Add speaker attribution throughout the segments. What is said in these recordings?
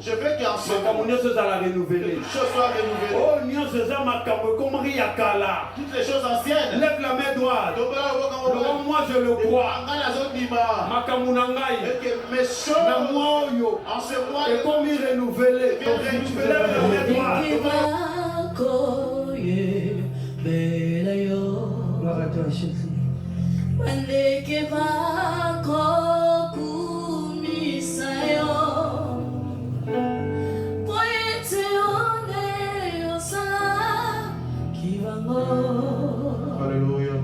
Speaker 1: Je veux qu'en ce moment, que toutes choses soient renouvelées. Toutes les choses anciennes.
Speaker 2: Lève la main droite. Moi je le crois.
Speaker 1: Et que mes choses en ce mois
Speaker 2: et comme il renouvelé. Lève la main droite. Gloire à toi, Jésus.
Speaker 1: Alléluia.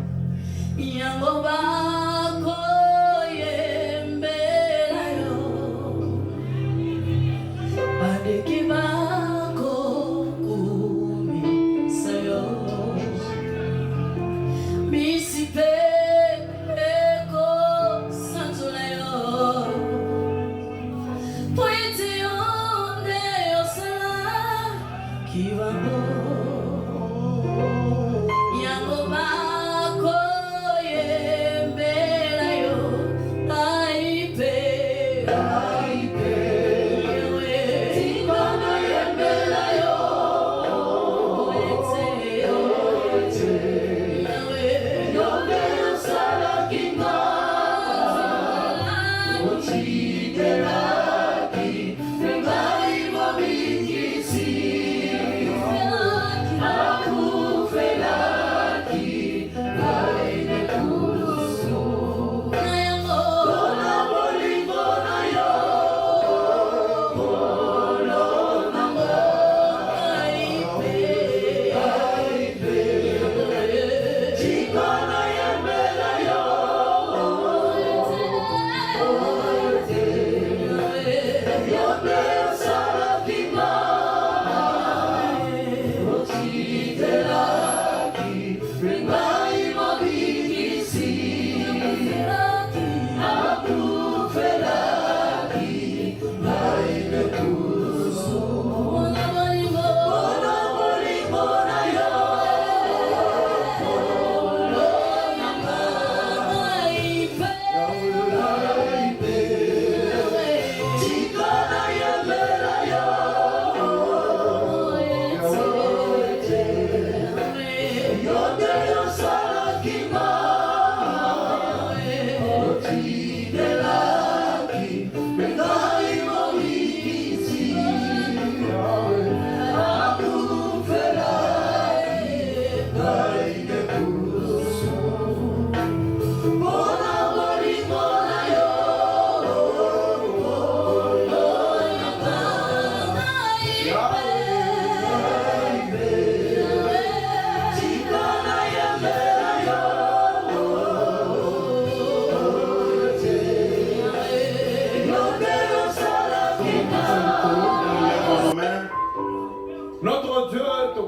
Speaker 2: Notre Dieu te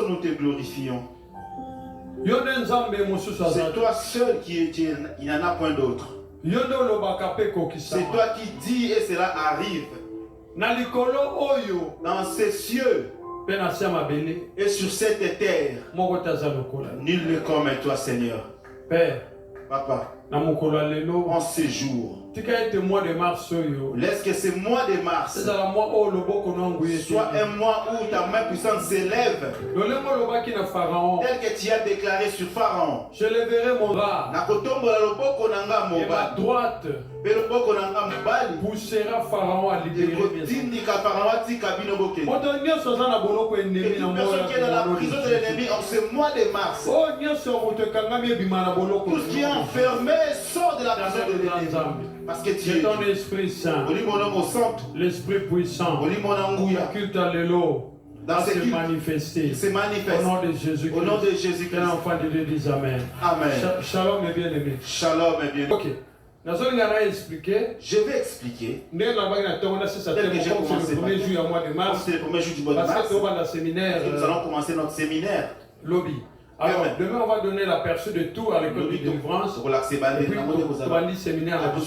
Speaker 1: nous te glorifions. C'est toi seul qui es Dieu, il n'y en a point d'autre. C'est toi qui dis et cela arrive. Dans ces cieux et sur cette terre, nul n'est comme toi, Seigneur.
Speaker 2: Père,
Speaker 1: Papa, en ces jours, laisse que ce mois de mars soit un mois où ta main puissante s'élève, tel que tu as déclaré sur Pharaon.
Speaker 2: Je lèverai mon bras et ma droite poussera Pharaon à libérer mes
Speaker 1: personne qui est dans la prison de l'ennemi en ce mois de mars, tout ce qui est enfermé sort de la prison de l'ennemi. Parce que tu es
Speaker 2: ton Esprit Saint, l'Esprit puissant, le culte à l'élo,
Speaker 1: dans
Speaker 2: se manifester. Au nom de Jésus-Christ.
Speaker 1: Au nom de Jésus-Christ.
Speaker 2: Que l'enfant de Dieu dise Amen.
Speaker 1: Amen.
Speaker 2: Shalom et bien-aimé.
Speaker 1: Shalom et bien-aimé.
Speaker 2: Ok. Je vais expliquer.
Speaker 1: Tel que j'ai commencé
Speaker 2: le premier jour du mois de mars.
Speaker 1: C'est le premier jour du mois de mars.
Speaker 2: Parce que nous allons commencer
Speaker 1: notre séminaire.
Speaker 2: Lobby. Alors, demain, on va donner l'aperçu de tout à l'école de délivrance. Et puis, on va aller séminaire. Alors,
Speaker 1: dans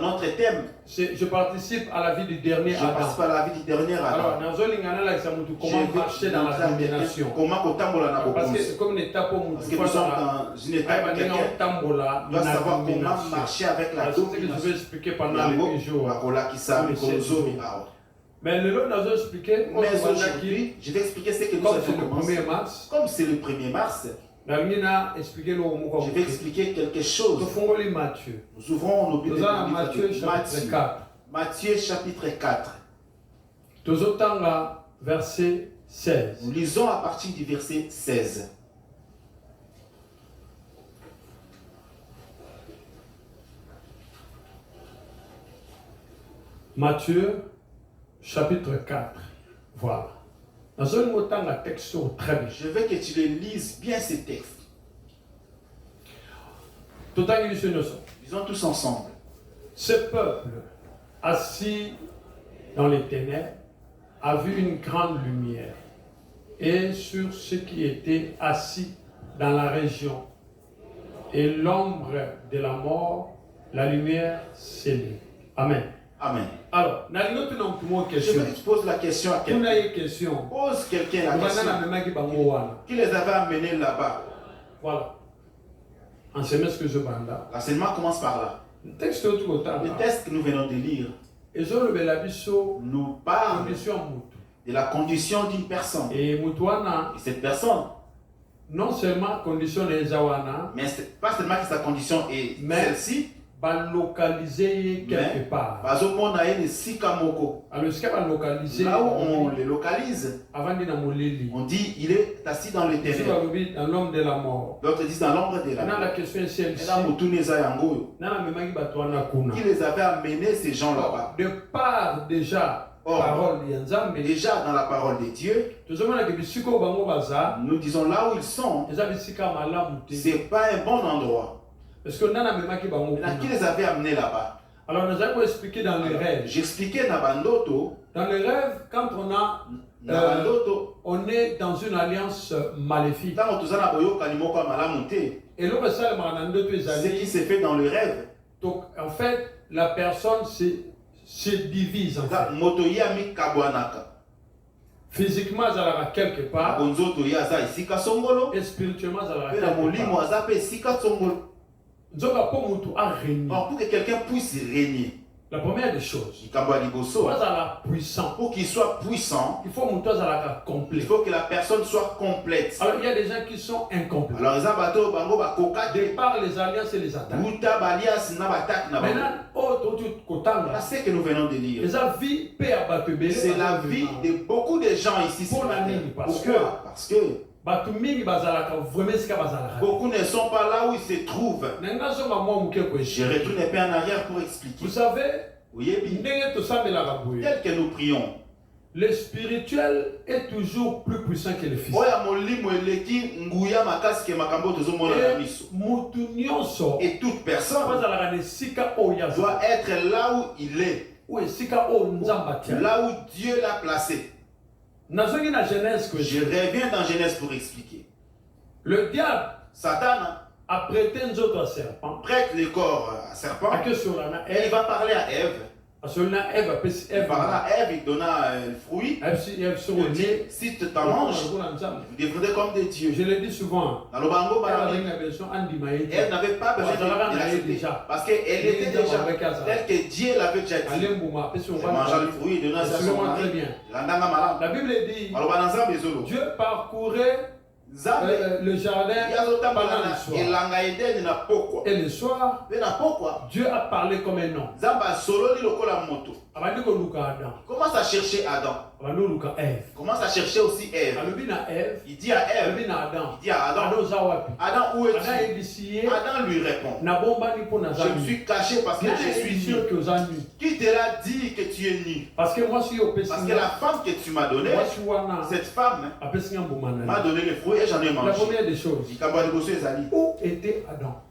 Speaker 1: notre thème,
Speaker 2: je participe à la vie du dernier Adam.
Speaker 1: Je participe à la vie du dernier Adam.
Speaker 2: Alors, comment marcher dans la domination. Parce que c'est comme une étape où
Speaker 1: nous sommes dans une étape où quelqu'un doit savoir comment marcher avec la domination.
Speaker 2: C'est ce que je vais expliquer pendant les jours. Mais le lot nous a expliqué,
Speaker 1: je vais expliquer ce que nous avons commencé. Comme c'est le 1er mars, je vais expliquer quelque chose. Nous ouvrons nos Bibles. Matthieu chapitre 4.
Speaker 2: Verset 16.
Speaker 1: Nous lisons à partir du verset 16.
Speaker 2: Matthieu chapitre 4. Voilà. Dans un texte très bien.
Speaker 1: Je veux que tu le lises bien ces textes. Lisons tous ensemble.
Speaker 2: Ce peuple, assis dans les ténèbres, a vu une grande lumière. Et sur ceux qui étaient assis dans la région et l'ombre de la mort, la lumière s'est levée. Amen.
Speaker 1: Amen.
Speaker 2: Alors, je
Speaker 1: veux que tu poses la question à quelqu'un. Pose quelqu'un la question. Qui les avait amenés là-bas?
Speaker 2: Voilà. Enseignement ce que je banda.
Speaker 1: L'enseignement commence par là. Le texte que nous venons de lire nous parle de la condition d'une personne.
Speaker 2: Et
Speaker 1: cette personne,
Speaker 2: non seulement condition les awana,
Speaker 1: mais pas seulement que sa condition est celle-ci,
Speaker 2: localisé quelque part.
Speaker 1: Alors, là où on le localise, on dit il est assis dans les ténèbres.
Speaker 2: Dans l'ombre de la mort.
Speaker 1: D'autres disent dans l'ombre de la mort.
Speaker 2: La question est celle-ci.
Speaker 1: Qui les avait amenés ces gens là-bas?
Speaker 2: De part déjà.
Speaker 1: Déjà dans la parole de Dieu, nous disons là où ils sont, c'est pas un bon endroit.
Speaker 2: Parce que
Speaker 1: qui les avait amenés là-bas?
Speaker 2: Alors nous allons expliquer dans les rêves.
Speaker 1: J'expliquais Nabandoto.
Speaker 2: Dans les rêves, quand on est dans une alliance maléfique. Et
Speaker 1: ce qui s'est fait dans le rêve.
Speaker 2: Donc en fait, la personne se divise en fait. Physiquement, elle a quelque part. Et spirituellement, elle a quelque part.
Speaker 1: Pour que quelqu'un puisse régner,
Speaker 2: la première des choses,
Speaker 1: pour qu'il soit puissant,
Speaker 2: il faut
Speaker 1: que la personne soit complète.
Speaker 2: Alors il y a des gens qui sont incomplets.
Speaker 1: Alors
Speaker 2: de par les alliances et les attaques. Maintenant,
Speaker 1: c'est que nous venons de lire.
Speaker 2: C'est
Speaker 1: la vie de beaucoup de gens ici. Pourquoi? Parce que beaucoup ne sont pas là où ils se trouvent. Je retourne un peu en arrière pour expliquer.
Speaker 2: Vous savez,
Speaker 1: tel que nous prions,
Speaker 2: le spirituel est toujours plus puissant que le physique.
Speaker 1: Et toute personne doit être là où il est, là où Dieu l'a placé. Je reviens dans Genèse pour expliquer.
Speaker 2: Le diable,
Speaker 1: Satan,
Speaker 2: a prêté un autre serpent.
Speaker 1: Prête le corps à serpent. Et il va parler à Ève. Il parla à Ève, il donna un fruit. Il dit, si tu t'en manges, vous deviendrez comme des dieux.
Speaker 2: Je le dis souvent.
Speaker 1: Ève n'avait pas besoin de l'accepter. Parce qu'elle était déjà telle que Dieu l'avait déjà dit. Elle mangea le fruit et donna ça à son mari.
Speaker 2: La Bible dit, Dieu parcourait le jardin pendant le soir. Et le soir, Dieu a parlé comme un homme.
Speaker 1: Commence à chercher Adam. Commence à chercher aussi Ève. Il dit à Ève. Il dit à Adam. Adam, où es-tu? Adam lui répond. Je me suis caché parce que je suis nu. Qui te l'a dit que tu es nu?
Speaker 2: Parce que
Speaker 1: la femme que tu m'as donnée, cette femme m'a donné le fruit et j'en ai mangé.
Speaker 2: La première des choses. Où était Adam?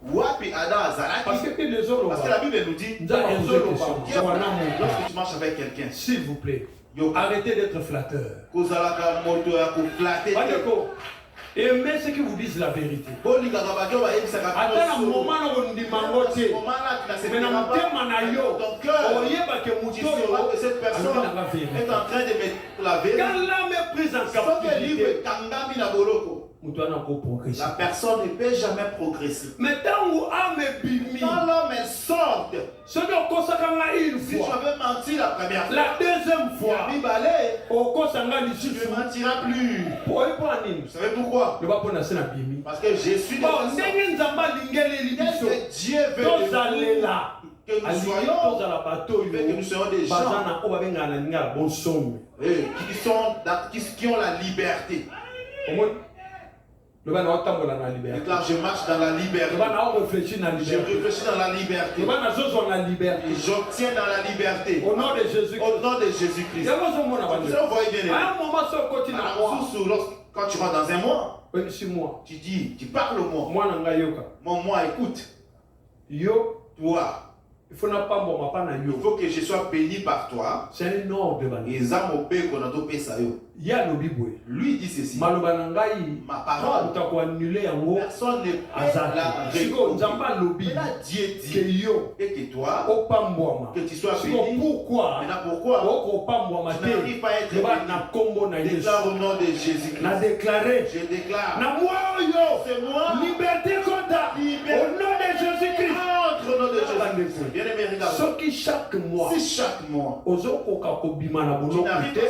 Speaker 2: Parce que la
Speaker 1: Bible nous dit, lorsque tu marches avec quelqu'un,
Speaker 2: s'il vous plaît, arrêtez d'être flatteur. Aimez ceux qui vous disent la vérité.
Speaker 1: Attends un moment
Speaker 2: où dit mangoté. Mais dans mon thème manayo,
Speaker 1: tu sauras que cette personne est en train de mettre la vérité.
Speaker 2: Quand l'âme est prise en captivité,
Speaker 1: la personne ne peut jamais progresser.
Speaker 2: Mais tant où âme est bimi,
Speaker 1: quand l'homme est sorte,
Speaker 2: si tu veux
Speaker 1: mentir la première fois,
Speaker 2: la deuxième fois,
Speaker 1: tu ne mentiras plus. Vous savez pourquoi? Parce que je suis de Dieu veut que nous soyons des gens qui ont la liberté. Quand je marche dans la liberté, je réfléchis dans la liberté, et j'obtiens dans la liberté,
Speaker 2: au nom de Jésus-Christ.
Speaker 1: Au nom de Jésus-Christ. Vous voyez bien. Quand tu rentres dans un mois, tu dis, tu parles au mois. Mon moi écoute. Toi. Il faut que je sois béni par toi.
Speaker 2: C'est un ordre.
Speaker 1: Lui dit ceci. Ma parole, personne ne peut la révoquer. Mais là, Dieu dit et que toi, que tu sois béni.
Speaker 2: Pourquoi?
Speaker 1: Tu n'arrives pas à être béni. Déclare au nom de Jésus-Christ. Je déclare. C'est moi.
Speaker 2: Liberté au nom de Jésus-Christ.
Speaker 1: Au nom de Jésus-Christ. Bien-aimé, regarde.
Speaker 2: Si chaque mois,
Speaker 1: tu n'arrives pas à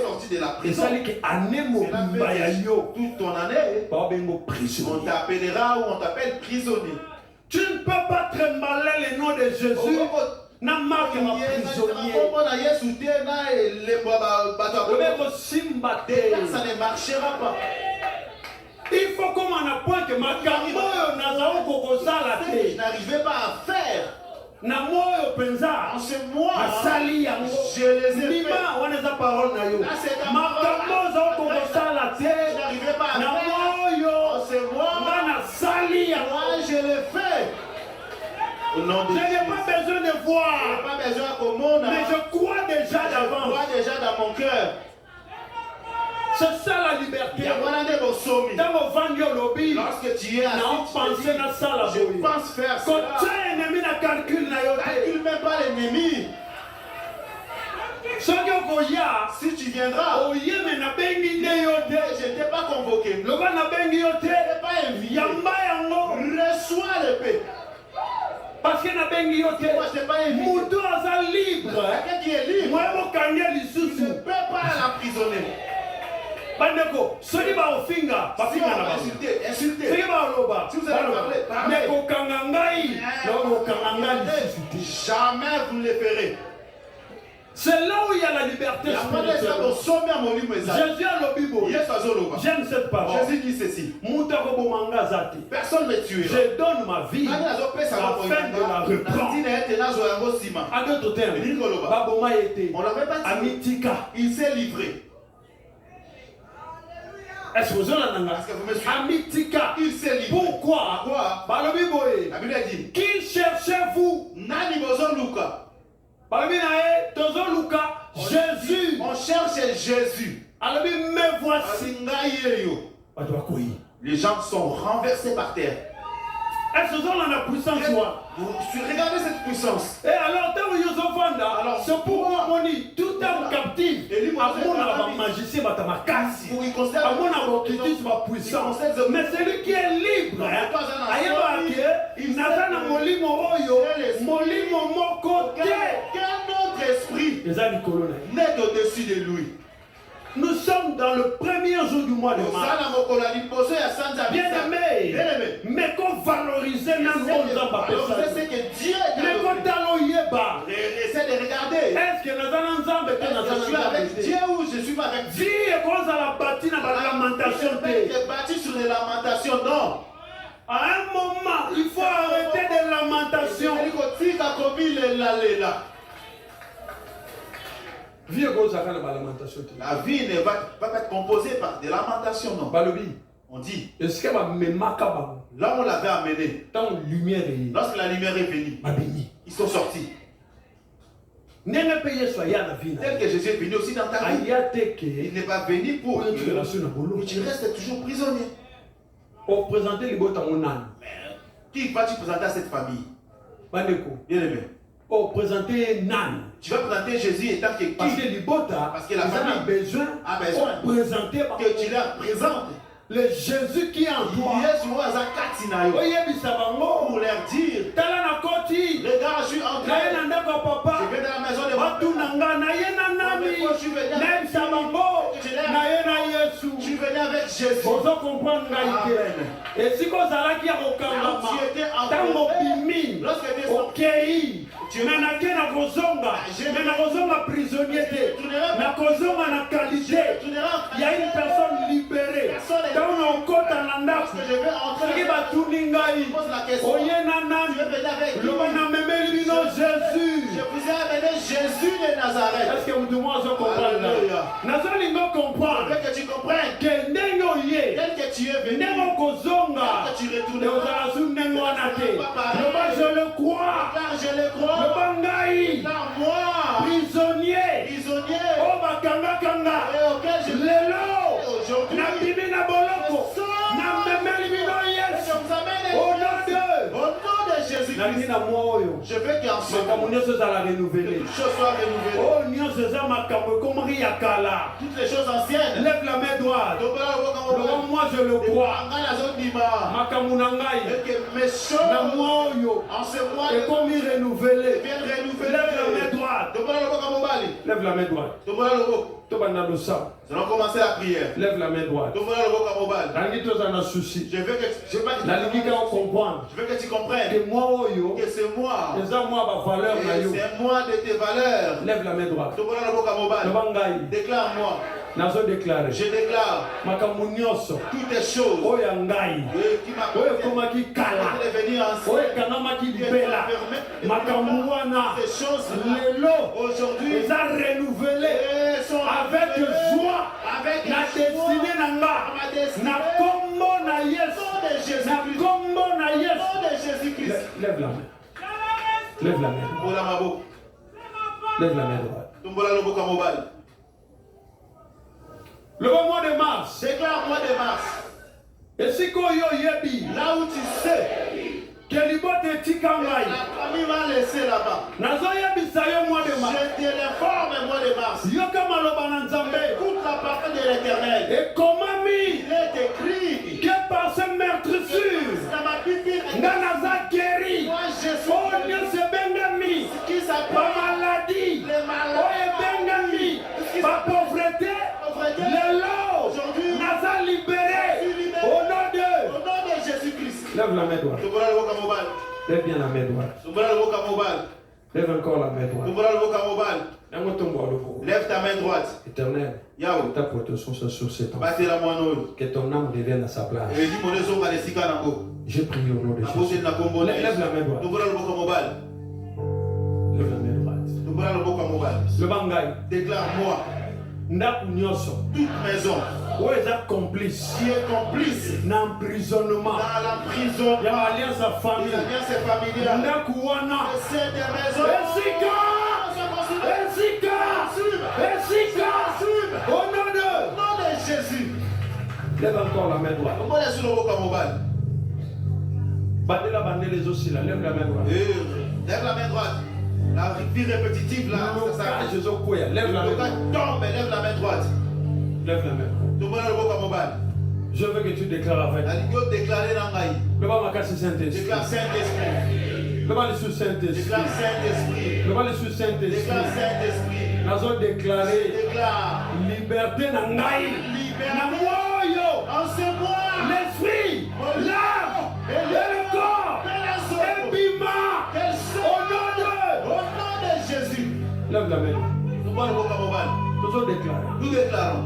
Speaker 1: sortir de la prison. Toute ton année, on t'appellera ou on t'appelle prisonnier.
Speaker 2: Tu ne peux pas trimballer le nom de Jésus. Na marque ma prisonnier.
Speaker 1: Ça ne marchera pas.
Speaker 2: Il faut qu'on apprenne que ma
Speaker 1: je n'arrivais pas à faire. En ce mois, je les ai fait. Là, c'est ta parole. Je n'arrivais pas à faire. En ce mois, moi, je l'ai fait. Au nom de
Speaker 2: je n'ai pas besoin de voir.
Speaker 1: Je n'ai pas besoin qu'on monte.
Speaker 2: Mais je crois déjà d'avance.
Speaker 1: Je crois déjà dans mon cœur.
Speaker 2: C'est ça la liberté.
Speaker 1: Lorsque tu es assis, je pense faire ça. Calcule même pas l'ennemi. Si tu viendras, je ne t'ai pas convoqué. Je ne t'ai pas invité. Reçois l'épée.
Speaker 2: Parce que moi
Speaker 1: je n'ai pas invité.
Speaker 2: Libre.
Speaker 1: Quelqu'un qui est libre, tu ne peux pas l'emprisonner.
Speaker 2: Bandeko, celui va au finger, pas finger na
Speaker 1: insulter. Si vous allez parler,
Speaker 2: mais au kangangai,
Speaker 1: jamais vous ne le ferez.
Speaker 2: C'est là où il y a la liberté spirituelle. Jésus a le Bible. J'aime cette parole.
Speaker 1: Jésus dit ceci.
Speaker 2: Personne ne tue. Je donne ma vie afin de la reprendre. En d'autres termes, Baboma était Amitika.
Speaker 1: Il s'est livré.
Speaker 2: Est-ce que vous me suivez? Amitika.
Speaker 1: Il s'est livré.
Speaker 2: Pourquoi?
Speaker 1: La Bible a dit.
Speaker 2: Qui cherchez-vous?
Speaker 1: Nani bozo Luka.
Speaker 2: Jésus.
Speaker 1: On cherche Jésus.
Speaker 2: Me voici.
Speaker 1: Les gens sont renversés par terre.
Speaker 2: Est-ce que vous avez la puissance?
Speaker 1: Regardez cette puissance.
Speaker 2: Et alors, c'est pour moi, tout homme captif. À mon magicien, ma casse. À mon occultisme, ma puissance. Mais celui qui est libre, il n'a pas de molimo, mon côté.
Speaker 1: Quel autre esprit n'est au-dessus de lui?
Speaker 2: Nous sommes dans le premier jour du mois de mars. Bien aimé, mais qu'on valorise
Speaker 1: c'est que Dieu essaie de regarder.
Speaker 2: Est-ce que
Speaker 1: je suis avec Dieu ou je suis pas avec Dieu? Bâti sur les lamentations, non.
Speaker 2: À un moment, il faut arrêter des lamentations.
Speaker 1: La vie ne va pas être composée par des lamentations, non. On dit. Là, on l'avait amené. Lorsque la lumière est venue, ils sont sortis. Tel que Jésus est venu aussi dans ta vie. Il n'est pas venu pour que tu restes toujours prisonnier.
Speaker 2: Pour présenter les bottes à mon âne.
Speaker 1: Qui vas-tu présenter à cette famille?
Speaker 2: Bandeko.
Speaker 1: Bien aimé.
Speaker 2: Pour présenter Nan.
Speaker 1: Tu vas présenter Jésus étant que qui?
Speaker 2: Parce que les bottes,
Speaker 1: parce que la famille
Speaker 2: a besoin de présenter
Speaker 1: que tu leur présentes.
Speaker 2: Le Jésus qui est en toi.
Speaker 1: Pour leur dire, regarde, je suis en train. Je vais dans la maison de mon je suis venu avec Jésus.
Speaker 2: Et si vous allez dire au Kangama, lorsque tu es prisonnier, il y a une personne libérée. Dans nos côtes en Anda,
Speaker 1: je vais entrer. Je pose la question. Tu es venu avec qui?
Speaker 2: Jésus.
Speaker 1: Je vous ai amené Jésus de Nazareth.
Speaker 2: Est-ce que vous demandez à comprendre?
Speaker 1: Je veux que tu comprennes. Tel que tu es venu, tel que tu retourneras.
Speaker 2: Je le crois.
Speaker 1: Car je le crois. Car moi,
Speaker 2: prisonnier. Oh, bakanga kanga.
Speaker 1: Auquel je aujourd'hui. Au nom de Jésus-Christ, je veux qu'en ce moment, toutes les choses soient renouvelées. Toutes les choses anciennes.
Speaker 2: Lève la main droite. Moi je le crois.
Speaker 1: Et que mes choses en ce mois
Speaker 2: et comme il renouvelé.
Speaker 1: Lève
Speaker 2: la main droite. Lève la main droite. Nous allons commencer la prière. Lève la main droite.
Speaker 1: Je veux que tu comprennes que c'est moi. C'est moi de tes valeurs.
Speaker 2: Lève la main droite.
Speaker 1: Déclare-moi.
Speaker 2: Je déclare
Speaker 1: toutes les choses qui ces choses aujourd'hui
Speaker 2: renouvelé avec joie,
Speaker 1: avec
Speaker 2: la destinée nanga, na kombo na Jésus-Christ. Lève la main. Lève la main. Lève la main droite. Le mois de mars.
Speaker 1: Déclare mois de mars.
Speaker 2: Et si yebi.
Speaker 1: Là où tu sais
Speaker 2: que la
Speaker 1: famille va laisser là-bas.
Speaker 2: Je
Speaker 1: te l'informe mois de mars. Écoute la parole de l'Éternel.
Speaker 2: Et comment
Speaker 1: il est écrit
Speaker 2: que par ce meurtrissure, moi je suis
Speaker 1: qui s'appelle
Speaker 2: maladie, ma pauvreté, aujourd'hui, libéré au nom de
Speaker 1: Jésus-Christ.
Speaker 2: Lève la main droite. Lève bien la main droite. Lève encore la main droite.
Speaker 1: Lève ta main droite.
Speaker 2: Éternel, ta protection sur cet enfant. Que ton âme revienne à sa place. Je prie au nom de Jésus. Lève la main droite. Lève la main droite. Le bangay.
Speaker 1: Déclare-moi.
Speaker 2: Toute maison. Où est complice?
Speaker 1: Qui est complice
Speaker 2: dans l'emprisonnement.
Speaker 1: Dans la prison.
Speaker 2: Il y a l'alliance familiale.
Speaker 1: L'alliance familiale. C'est des maisons.
Speaker 2: Au nom de
Speaker 1: Jésus.
Speaker 2: Lève encore la main droite. Bandez les aussi là. Lève la main droite.
Speaker 1: Lève la main droite. La vie répétitive là.
Speaker 2: Lève la main droite.
Speaker 1: Tombe, lève la main droite.
Speaker 2: Lève la main. Je veux que tu déclares avec. Le bas ma Saint-Esprit.
Speaker 1: Déclare Saint-Esprit.
Speaker 2: Le bas sur Saint-Esprit.
Speaker 1: Déclare Saint-Esprit.
Speaker 2: Le bas sur Saint-Esprit.
Speaker 1: Déclare Saint-Esprit.
Speaker 2: Nous avons déclaré liberté dans Naï.
Speaker 1: En ce mois,
Speaker 2: l'esprit, l'âme et le corps. Et bima. Au nom
Speaker 1: de Jésus.
Speaker 2: Lève la main. Nous avons déclaré.
Speaker 1: Nous déclarons.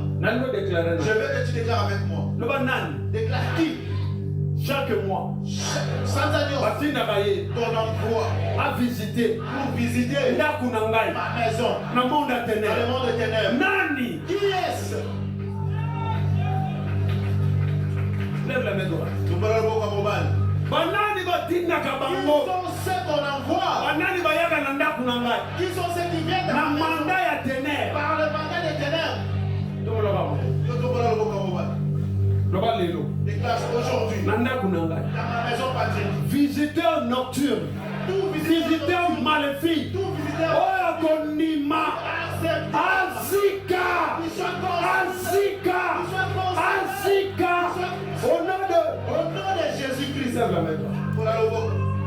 Speaker 1: Je veux que tu déclares avec moi.
Speaker 2: Le banan.
Speaker 1: Déclare qui?
Speaker 2: Chaque mois.
Speaker 1: Sans alliance. Ton emploi.
Speaker 2: À visiter.
Speaker 1: Pour visiter. Ma maison.
Speaker 2: Dans le monde de ténèbres. Nani.
Speaker 1: Qui est-ce?
Speaker 2: Lève la main droite.
Speaker 1: Banani batina kabango. Qui sont ceux qu'on envoie?
Speaker 2: Banani bayaka nanda kunanga.
Speaker 1: Qui sont ceux qui viennent
Speaker 2: dans le mandat ya ténèbres?
Speaker 1: Par le mandat des ténèbres. Le Déclare aujourd'hui. Dans ma maison patrie.
Speaker 2: Visiteur nocturne. Visiteur maléfique. Oyakonima. Azika. Azika. Azika. Au nom de
Speaker 1: Jésus-Christ.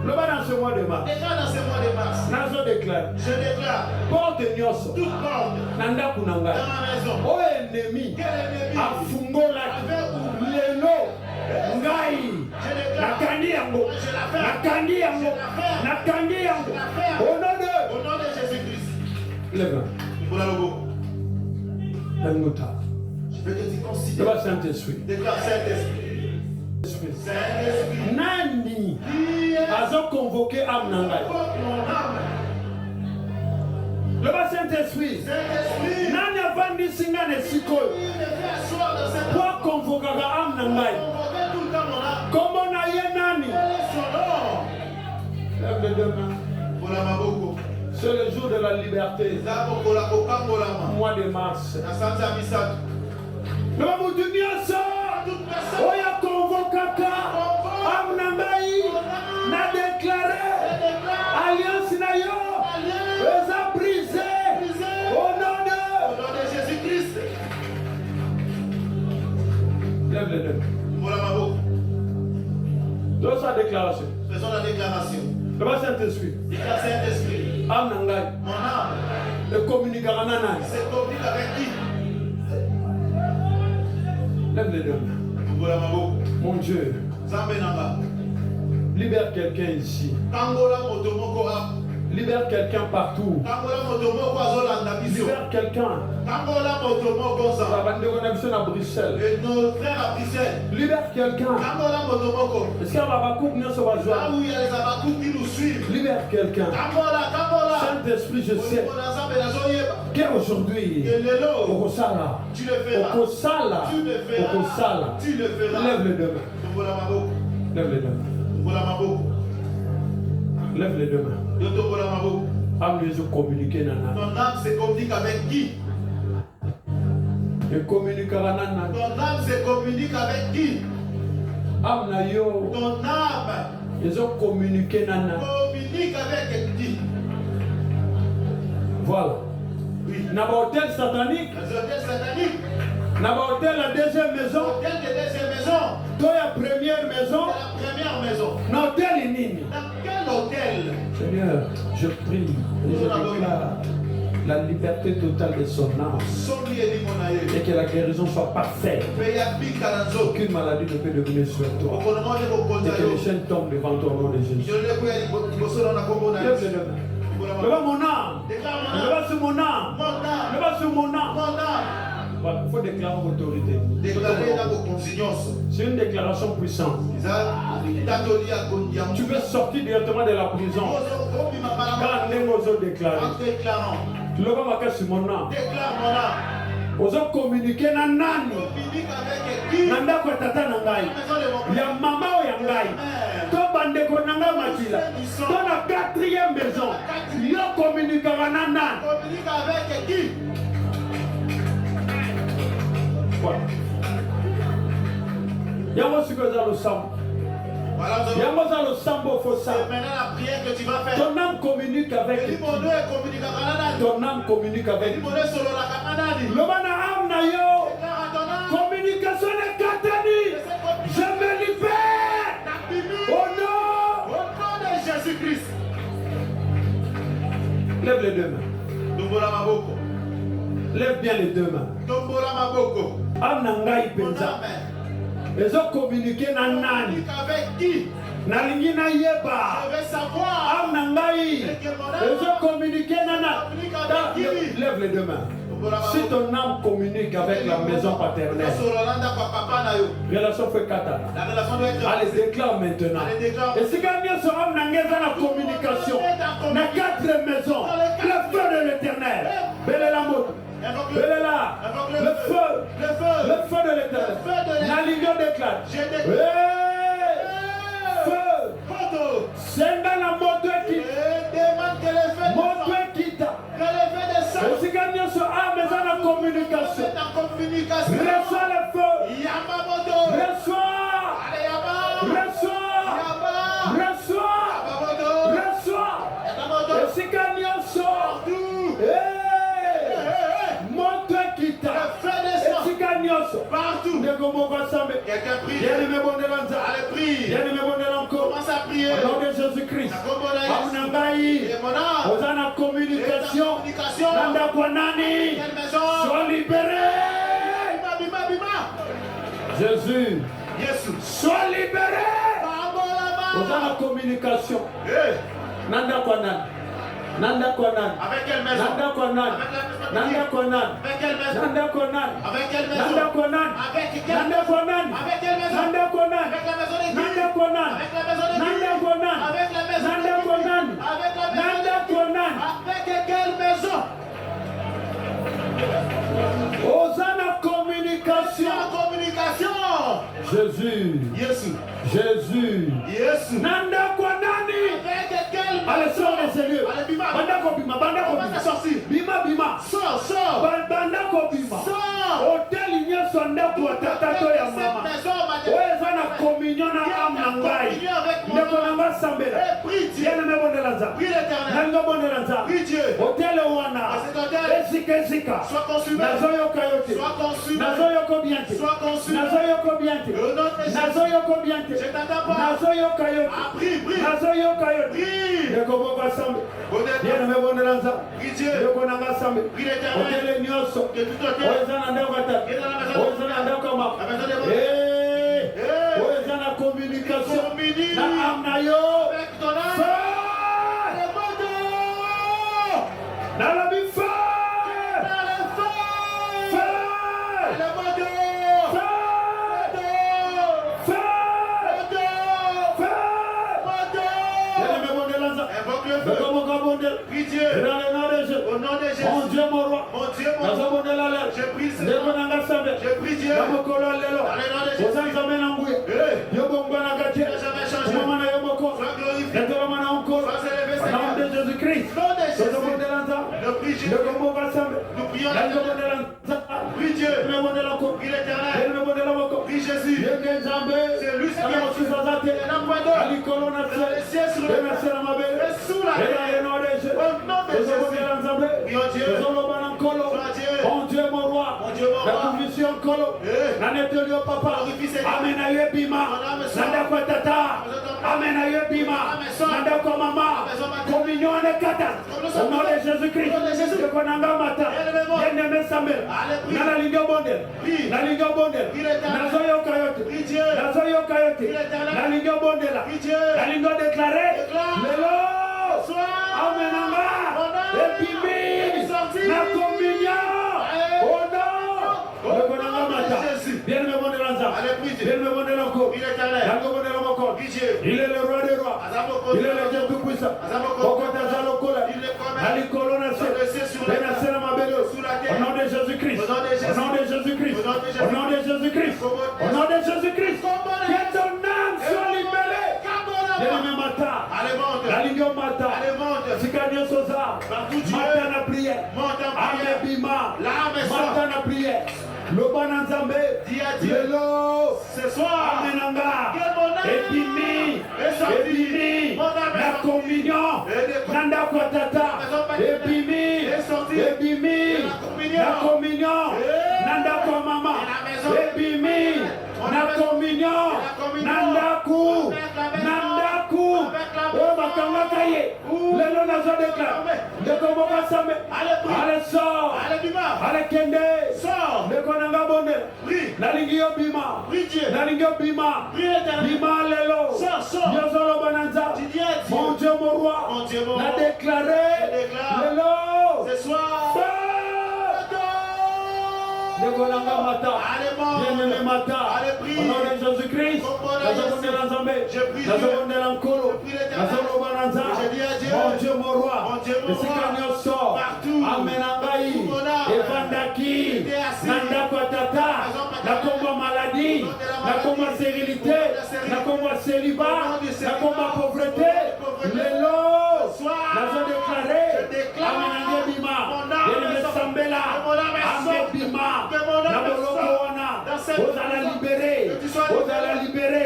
Speaker 2: Le bas dans ce mois de mars.
Speaker 1: Déjà dans ce mois de mars.
Speaker 2: Je déclare.
Speaker 1: Je déclare.
Speaker 2: Porte nyoso.
Speaker 1: Toute porte.
Speaker 2: Nanda kunanga.
Speaker 1: Dans ma maison.
Speaker 2: O ennemi.
Speaker 1: Quel ennemi?
Speaker 2: Afungola. Lelo. Ngai. Nakandi yango. Nakandi yango. Nakandi yango. Au nom de
Speaker 1: Jésus-Christ.
Speaker 2: Lève.
Speaker 1: Pour la logo.
Speaker 2: Je
Speaker 1: vais te dire considère.
Speaker 2: Le bas Saint-Esprit.
Speaker 1: Déclare Saint-Esprit.
Speaker 2: Saint-Esprit. Nani. Azo convoqué âme nangai. Le bas Saint-Esprit. Nani avandi singane siko. Pour convoquer âme nangai. Comment na ye nani? Lève les deux mains. C'est le jour de la liberté. Mois de mars. Le Moudunia sort. Oya convocaka. Amnambaï. N'a déclaré. Alliance Nayo. Les a brisés. Au nom de
Speaker 1: Jésus-Christ.
Speaker 2: Lève les deux. Dans sa déclaration.
Speaker 1: Faisons la déclaration.
Speaker 2: Le bas Saint-Esprit.
Speaker 1: Déclare Saint-Esprit.
Speaker 2: Amnangai.
Speaker 1: Mon âme.
Speaker 2: Le communiquera nana.
Speaker 1: C'est communique avec qui?
Speaker 2: Lève les deux. Mon Dieu. Libère quelqu'un ici. Libère quelqu'un partout. Libère quelqu'un. À Bruxelles.
Speaker 1: Et nos frères à Bruxelles.
Speaker 2: Libère quelqu'un. Est-ce qu'il y a
Speaker 1: là où il y a les Abakouk qui nous suivent.
Speaker 2: Libère quelqu'un. Saint-Esprit, je sais qu'aujourd'hui, Okosala.
Speaker 1: Tu le feras.
Speaker 2: Okosala.
Speaker 1: Tu le feras.
Speaker 2: Okosala.
Speaker 1: Tu le feras.
Speaker 2: Lève les deux mains. Lève les deux mains. Lève les deux mains. Âme Jésus communiquer nana.
Speaker 1: Ton âme se communique avec qui?
Speaker 2: Et communiquera nana.
Speaker 1: Ton âme se communique avec qui?
Speaker 2: Âme na yo.
Speaker 1: Ton âme.
Speaker 2: Ils ont communiqué nana.
Speaker 1: Communique avec qui?
Speaker 2: Voilà.
Speaker 1: Oui.
Speaker 2: N'a pas hôtel satanique.
Speaker 1: Les hôtels sataniques.
Speaker 2: N'a pas hôtel la deuxième maison.
Speaker 1: Hôtel de deuxième maison.
Speaker 2: Toi la première maison.
Speaker 1: C'est la première maison.
Speaker 2: L'hôtel est nini.
Speaker 1: Dans quel hôtel?
Speaker 2: Seigneur, je prie et je déclare la liberté totale de son âme et que la guérison soit parfaite. Aucune maladie ne peut devenir sur toi. Et que les chaînes tombent devant ton nom de Jésus. Lève mon âme. Lève sur mon âme. Lève sur mon âme. Voilà, il faut déclarer autorité. C'est une déclaration puissante. Tu peux sortir directement de la prison. Quand les mots déclarent. Tu le vas marquer sur mon âme. Aux hommes communiquer na nani. Nanda kwa tata nangai. Ya mama o yangai. To bande ko nanga matila. To la quatrième maison. Yo communiquera na nani.
Speaker 1: Communique avec qui?
Speaker 2: Voilà. Yango sikoza lo sambo. Yango za lo sambo faut ça.
Speaker 1: C'est maintenant la prière que tu vas faire.
Speaker 2: Ton âme communique avec qui? Ton âme communique avec qui? Le bana âme na yo. Communication est katani. Je me libère. Au nom
Speaker 1: de Jésus-Christ.
Speaker 2: Lève les deux mains. Lève bien les deux mains. Âme na ngai penza. Ils ont communiqué na nani.
Speaker 1: Avec qui?
Speaker 2: Nalingi na yeba.
Speaker 1: Je vais savoir.
Speaker 2: Âme na ngai. Ils ont communiqué na nani. Lève les deux mains. Si ton âme communique avec la maison paternelle, relation fait kata. Allez, déclare maintenant. Et si quelqu'un se rend dans la communication, dans 4 maisons, le feu de l'éternel, belle est la mode. Elle est là. Le feu de l'éternel. La ligne déclare. Feu. C'est dans la moto qui. Moto qui t'a. Et si quelqu'un se a besoin de communication, reçois le feu.
Speaker 1: Quelqu'un prie. Allez, prie. Commence à prier.
Speaker 2: Au nom de Jésus-Christ.
Speaker 1: Et mon âme.
Speaker 2: Osana communication.
Speaker 1: Nanda
Speaker 2: kwa nani?
Speaker 1: Quelle maison?
Speaker 2: Sois libéré.
Speaker 1: Bima, bima, bima.
Speaker 2: Jésus.
Speaker 1: Jésus.
Speaker 2: Sois libéré. Osana communication. Nanda kwa nani? Nanda kwa nani?
Speaker 1: Avec quelle maison?
Speaker 2: Nanda kwa nani? Nanda kwa nani?
Speaker 1: Avec quelle maison?
Speaker 2: Nanda kwa nani?
Speaker 1: Avec quelle maison?
Speaker 2: Nanda kwa nani?
Speaker 1: Avec quelle
Speaker 2: Nanda kwa nani?
Speaker 1: Avec quelle maison?
Speaker 2: Nanda kwa nani?
Speaker 1: Avec la maison d'église?
Speaker 2: Nanda kwa nani?
Speaker 1: Avec la maison d'église?
Speaker 2: Nanda kwa nani?
Speaker 1: Avec la maison
Speaker 2: Nanda kwa nani?
Speaker 1: Avec la maison
Speaker 2: Nanda kwa nani?
Speaker 1: Avec quelle maison?
Speaker 2: Osana communication.
Speaker 1: Communication.
Speaker 2: Jésus.
Speaker 1: Jésus.
Speaker 2: Jésus.
Speaker 1: Jésus.
Speaker 2: Nanda kwa nani?
Speaker 1: Avec quelle maison?
Speaker 2: Allez, sors de ces lieux.
Speaker 1: Allez, bima.
Speaker 2: Banda ko bima, banda ko
Speaker 1: Comment
Speaker 2: bima.
Speaker 1: ça sortir?
Speaker 2: Bima, bima.
Speaker 1: Sors, sors.
Speaker 2: Banda ko bima.
Speaker 1: Sors.
Speaker 2: Hotel nyonso ndako ya tata to ya mama. Oyo eza na communion na âme na ngai. Ndeko na nga sambela.
Speaker 1: Prie Dieu.
Speaker 2: Yana mebondela nzambe.
Speaker 1: Prie l'Éternel.
Speaker 2: Nanga bondela nzambe.
Speaker 1: Prie Dieu.
Speaker 2: Hotel wana. Esika esika.
Speaker 1: Sois consumé.
Speaker 2: Nazoyoka yo te.
Speaker 1: Sois consumé.
Speaker 2: Nazoyoko bien te.
Speaker 1: Sois consumé.
Speaker 2: Nazoyoko bien te. Nazoyoko bien te.
Speaker 1: Je t'entends pas.
Speaker 2: Nazoyoka yo te.
Speaker 1: Prie, prie.
Speaker 2: Nazoyoka yo te.
Speaker 1: Prie.
Speaker 2: Ndeko boko sambe.
Speaker 1: Honnête.
Speaker 2: Yana mebondela nzambe.
Speaker 1: Prie Dieu.
Speaker 2: Ndeko nanga sambe.
Speaker 1: Prie l'Éternel.
Speaker 2: Hotel nyonso.
Speaker 1: Que tout hôtel.
Speaker 2: Oyo eza na ndako ya tata. Oyo eza na ndako ya mama.
Speaker 1: La maison des
Speaker 2: Oyo eza na communication.
Speaker 1: Communie.
Speaker 2: Na âme na yo.
Speaker 1: Avec ton âme.
Speaker 2: Feu!
Speaker 1: Le moto.
Speaker 2: Na la bi feu!
Speaker 1: Dans le feu.
Speaker 2: Feu!
Speaker 1: Le moto.
Speaker 2: Feu! Feu!
Speaker 1: Invoque le feu. Prie Dieu. Au nom de Jésus.
Speaker 2: Mon Dieu, mon roi.
Speaker 1: Mon Dieu, mon roi. Je prie ce soir. Je prie Dieu. Dans le nom de Jésus. Tu n'as jamais changé. Sois glorifié. Sois élevé,
Speaker 2: Au nom de Jésus-Christ.
Speaker 1: Au nom de Jésus. Nous prions Jésus. Nous prions l'Éternel. Prie Dieu. Prie l'Éternel. Prie Jésus. C'est lui qui a l'homme dans le ciel sur le et sous la terre. Au nom de Jésus. Prions Dieu. Sois Dieu.
Speaker 2: Mon Dieu, mon roi.
Speaker 1: Mon Dieu, mon
Speaker 2: La
Speaker 1: roi.
Speaker 2: conviction kolo. Nanetolio papa.
Speaker 1: Glorifie Seigneur.
Speaker 2: Amen aye bima. Nanda kwa tata. Amen aye bima. Nanda kwa mama. Communion ne kata. Au nom de Jésus-Christ. De konanga mata. Bien-aimé Samuel. Nana lingo bondel. Nalingo bondel. Nazoyo kayote. Nazoyo kayote. Nalingo bondela. Nalingo déclaré. Lelo. Amen anga. Epimi. Na communion. Oh non. De konanga mata. Bien-aimé bondela nza. Bien-aimé bondela ko. Nango bondela moko. Il est le roi des rois. Il est le Dieu tout-puissant. Au nom de Jésus-Christ. Au nom de Jésus-Christ. Au nom de Jésus-Christ. Au nom de Jésus-Christ. Que ton âme soit libérée. Bien-aimé Mata. La ligne Mata. Sikanyo Sosa. Mata na prière. Ame Bima. Mata na prière. Le Bananzambe. Lelo.
Speaker 1: Ce soir.
Speaker 2: Amenanga. Epimi. Epimi. La communion. Nanda kwa tata. Epimi. Epimi. La communion. Nanda kwa mama. Epimi. La communion. Nanda ku. Nanda ku. Oh bakanga kaye. Lelo nazo déclare. De komoka sambe. Allez sort. Allez kende. Sort. De konanga bonde. Nalingi yo bima. Nalingi yo bima. Bima lelo. Yozolo bananza. Mon Dieu mon roi. La déclaré. Lelo.
Speaker 1: Ce soir.
Speaker 2: Nekonanga mata. Bien-aimé mata. Au nom de Jésus-Christ. Nazobondela nzambe. Nazobondela nkolo. Nazoloba na nza. Mon Dieu mon roi. Esika nyonso. Amenangai. Evandaki. Nanda kwa tata. Nakomba maladie. Nakomba stérilité. Nakomba célibat. Nakomba pauvreté. Lelo. Nazo déclaré. Amenangai bima. Bien-aimé sambela. Ame bima. Ozala libéré, ozala libéré,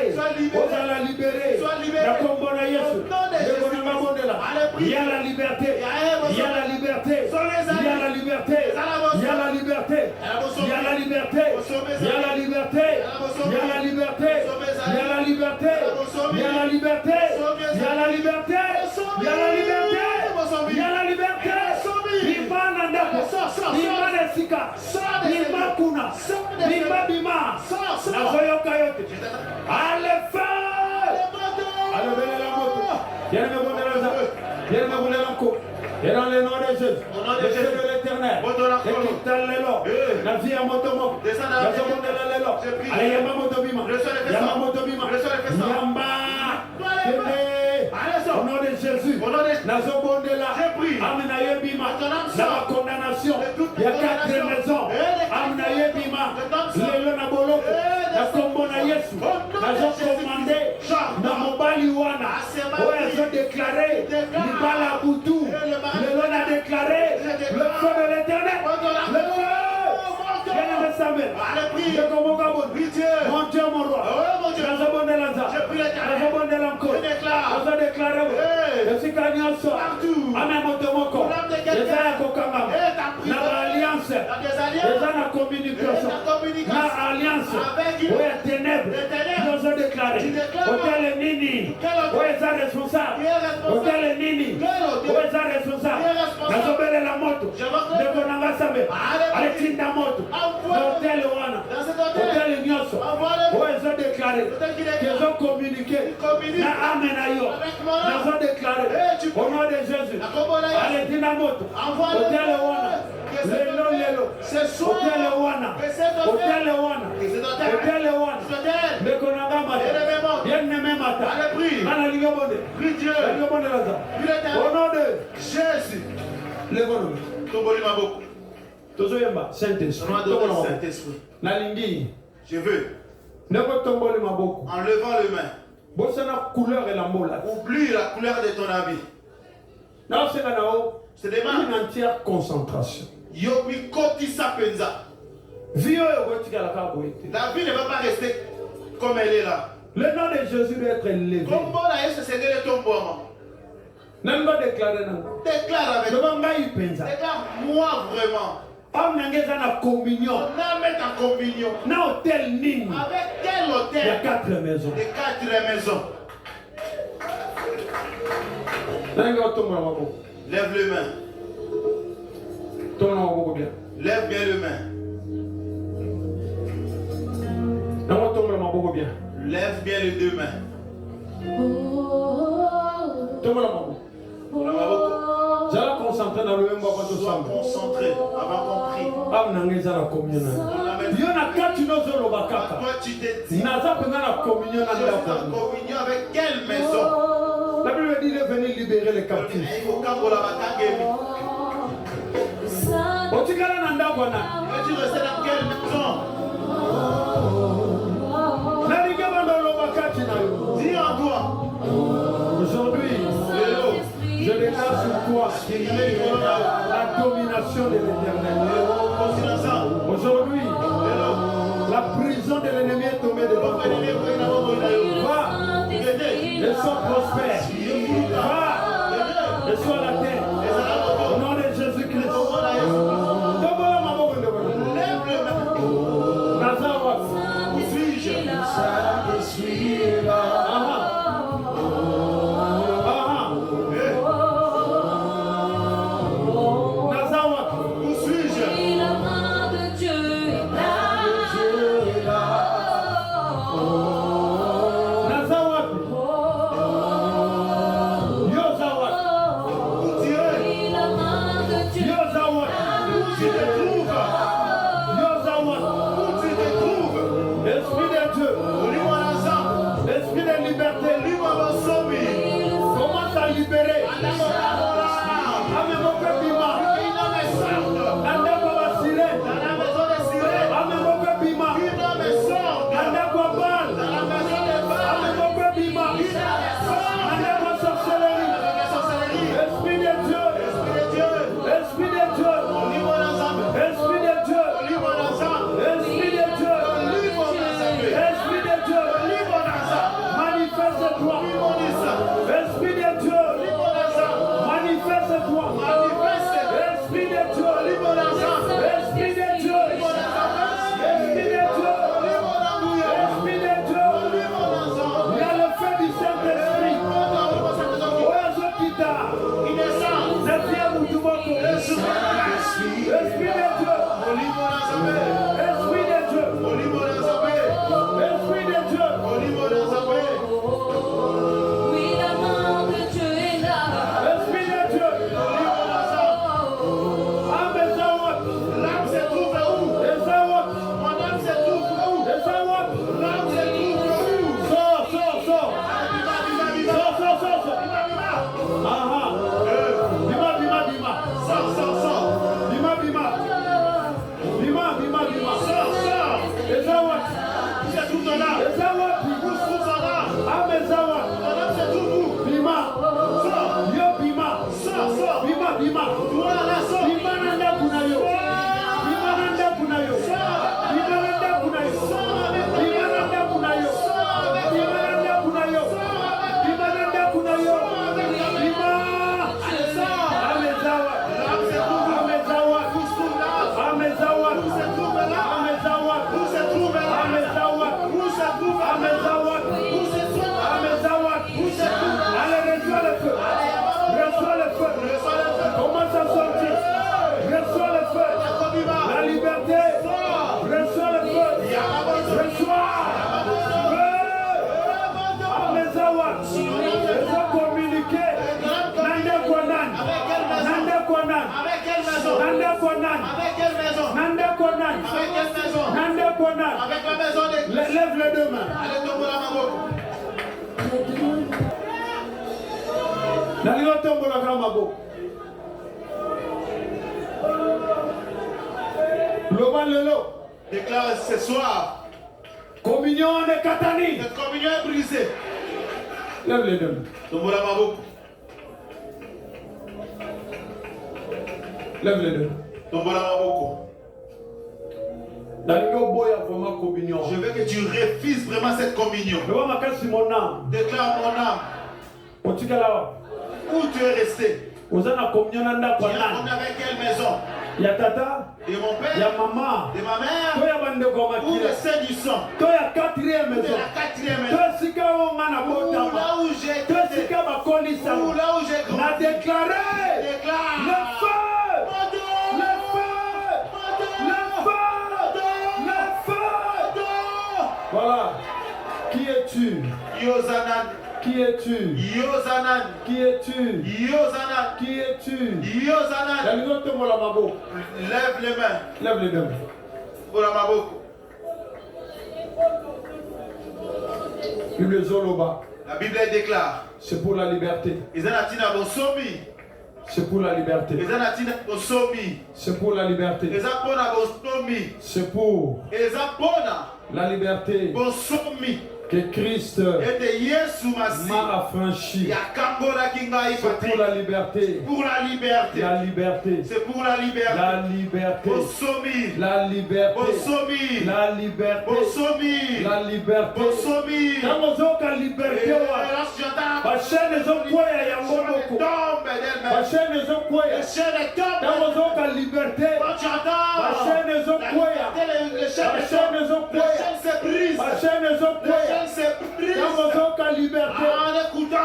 Speaker 2: ozala libéré. La combona Yesu. Il y a la liberté, il y a la liberté, il y a la liberté, il y a la liberté, il y a la liberté, il y a la liberté, bima nesika, bima kuna, bima, nazoyoka yote. Allez, feu! Allez, venez la moto. Viens me bonner la zap. Viens me bonner la coupe. Et dans le nom de Jésus, le Dieu de l'éternel, et qui t'a l'élo, la vie à motomo, la seconde de l'élo, allez, yama motobima, yamba, au nom de Jésus, la seconde de la, amena bima, la condamnation, il y a 4 maisons, amena bima, l'élo na bolo, la commona Yesu, la commandé, na mobali wana, où elles ont déclaré, Nibala Boutou, le Lord a déclaré le feu de l'éternel. Le feu. Bien-aimé Samuel. Je commence à mon Dieu, mon roi. Je abonne l'Anza. Je abonne l'encore. Je déclare. Je suis gagnant sur. Amen, mon Tomoko. Je suis à Kokama. La alliance. Je suis à la communication. La alliance. Où est ténèbres. Nous avons déclaré. Hôtel Nini. Où est ça responsable? Hôtel Nini. Où est ça responsable? Nazobele la moto. Ndeko nanga sabe. Aletinda moto. Hôtel Wana. Hôtel Nyoso. Où ils ont déclaré. Ils ont communiqué. Na amenayo. Ils ont déclaré. Au nom de Jésus. Aletinda moto. Hôtel Wana. Lelo. Hôtel Wana. Hôtel Wana. Hôtel Wana. Ndeko nanga mata. Bien aimé mata. Ana ligobonde. Dieu. Ligobonde laza. Au nom de Jésus. Lève-nous. Tomboli maboko. Tozoyemba Saint-Esprit. Nalingi.
Speaker 1: Je veux.
Speaker 2: Nebo tomboli maboko.
Speaker 1: En levant les mains.
Speaker 2: Bosana couleur et la mola.
Speaker 1: Oublie la couleur de ton habit.
Speaker 2: Non, c'est là-haut.
Speaker 1: C'est des mains.
Speaker 2: Une entière concentration.
Speaker 1: Yobi koti sapenza.
Speaker 2: La vie
Speaker 1: ne va pas rester comme elle est là.
Speaker 2: Le nom de Jésus doit être élevé. Nanga déclarer nanga.
Speaker 1: Déclare avec moi. Déclare moi vraiment.
Speaker 2: On a mis en communion.
Speaker 1: On a mis en communion.
Speaker 2: Na hôtel Nini.
Speaker 1: Avec quel hôtel?
Speaker 2: Il y a 4 maisons.
Speaker 1: Les 4 maisons. Lève les mains. Lève bien les mains. Lève bien les 2 mains.
Speaker 2: Sois concentré dans le même moment.
Speaker 1: Sois concentré, avoir compris.
Speaker 2: Toi, tu
Speaker 1: t'es dit. En communion avec quelle maison?
Speaker 2: La Bible dit de venir libérer les captifs.
Speaker 1: Il faut qu'à la
Speaker 2: tu restes dans
Speaker 1: quelle maison? Dis en toi.
Speaker 2: Aujourd'hui, je déclare sur toi la domination de l'éternel. Aujourd'hui, la prison de l'ennemi est tombée devant toi. Va et sois prospère. Va et sois la terre. Au nom de Jésus-Christ.
Speaker 1: Avec la maison d'église.
Speaker 2: Lève les deux mains.
Speaker 1: Allez, tombola maboko.
Speaker 2: Nalilo tombola maboko. Loba lelo.
Speaker 1: Déclare ce soir.
Speaker 2: Communion de Katani.
Speaker 1: Cette communion est brisée.
Speaker 2: Lève les deux mains.
Speaker 1: Tombola maboko.
Speaker 2: Lève les deux mains.
Speaker 1: Tombola maboko.
Speaker 2: Je
Speaker 1: veux que tu refuses vraiment cette communion. Déclare mon âme. Où tu es resté? Tu as communion avec quelle maison?
Speaker 2: Il y a tata,
Speaker 1: de mon père,
Speaker 2: il y a maman,
Speaker 1: de ma mère, ou le sein du sang,
Speaker 2: il y a la quatrième maison,
Speaker 1: ou là où j'ai été, ou là où j'ai grandi.
Speaker 2: Déclaré le feu, le feu. Voilà. Qui es-tu?
Speaker 1: Yozanan.
Speaker 2: Qui es-tu?
Speaker 1: Yozanan.
Speaker 2: Qui es-tu?
Speaker 1: Yozanan.
Speaker 2: Qui es-tu?
Speaker 1: Yozanan. Lève les mains.
Speaker 2: Lève les mains.
Speaker 1: Pour la maboko. La Bible déclare.
Speaker 2: C'est pour la liberté. C'est pour la liberté. C'est pour la liberté. C'est pour la liberté que Christ m'a affranchi. C'est pour la liberté. La liberté.
Speaker 1: C'est pour la liberté.
Speaker 2: La liberté. La liberté. La liberté. La liberté. La liberté. La chaîne